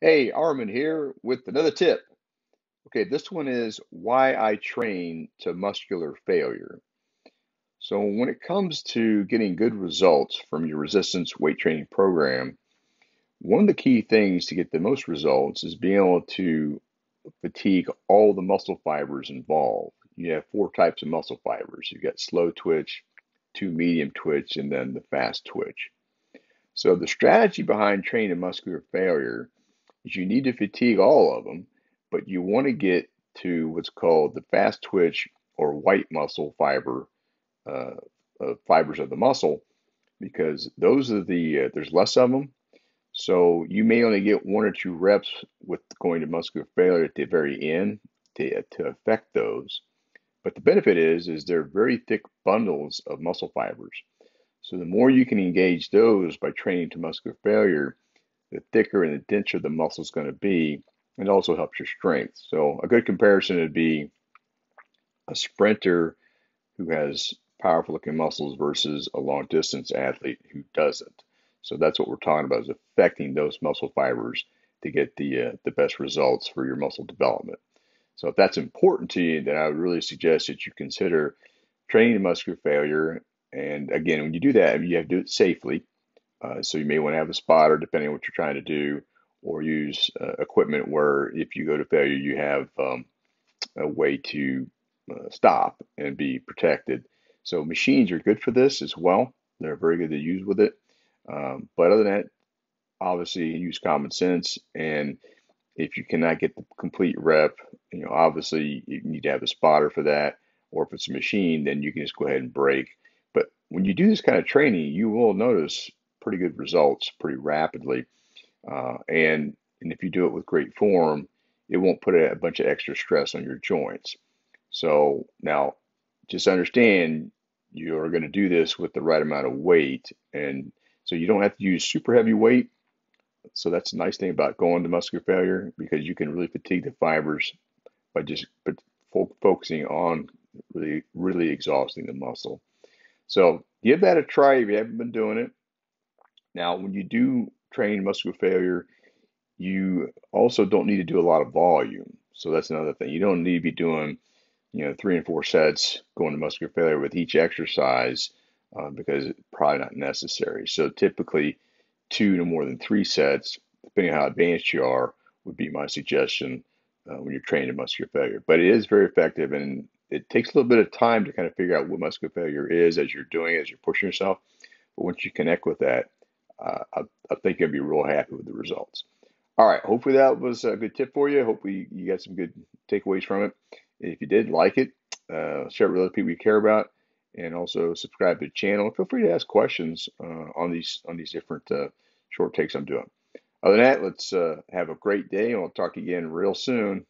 Hey, Armin here with another tip. Okay, this one is why I train to muscular failure. So, when it comes to getting good results from your resistance weight training program, one of the key things to get the most results is being able to fatigue all the muscle fibers involved. You have four types of muscle fibers. You've got slow twitch, two medium twitch, and then the fast twitch. So, the strategy behind training muscular failure is you need to fatigue all of them, but you want to get to what's called the fast twitch or white muscle fiber uh, fibers of the muscle because those are there's less of them. So you may only get one or two reps with going to muscular failure at the very end to affect those. But the benefit is they're very thick bundles of muscle fibers. So the more you can engage those by training to muscular failure, the thicker and the denser the muscle is going to be. It also helps your strength. So a good comparison would be a sprinter who has powerful looking muscles versus a long distance athlete who doesn't. So that's what we're talking about is affecting those muscle fibers to get the best results for your muscle development. So if that's important to you, then I would really suggest that you consider training muscular failure. And again, when you do that, you have to do it safely. So you may want to have a spotter depending on what you're trying to do, or use equipment where if you go to failure, you have a way to stop and be protected. So machines are good for this as well. They're very good to use with it. But other than that, obviously use common sense. And if you cannot get the complete rep, obviously you need to have a spotter for that. Or if it's a machine, then you can just go ahead and break. But when you do this kind of training, you will notice pretty good results pretty rapidly. And if you do it with great form, it won't put a bunch of extra stress on your joints. So now just understand you're going to do this with the right amount of weight. And so you don't have to use super heavy weight. So that's a nice thing about going to muscular failure because you can really fatigue the fibers by just focusing on really exhausting the muscle. So give that a try if you haven't been doing it. Now, when you do train muscular failure, you also don't need to do a lot of volume. So that's another thing. You don't need to be doing, 3 and 4 sets going to muscular failure with each exercise because it's probably not necessary. So typically, two to more than 3 sets, depending on how advanced you are, would be my suggestion when you're training in muscular failure. But it is very effective, and it takes a little bit of time to kind of figure out what muscular failure is as you're doing, as you're pushing yourself. But once you connect with that, I think you'll be real happy with the results. All right. Hopefully that was a good tip for you. Hopefully you got some good takeaways from it. If you did like it, share it with other people you care about, and also subscribe to the channel. Feel free to ask questions on these different short takes I'm doing. Other than that, let's have a great day, and we'll talk again real soon.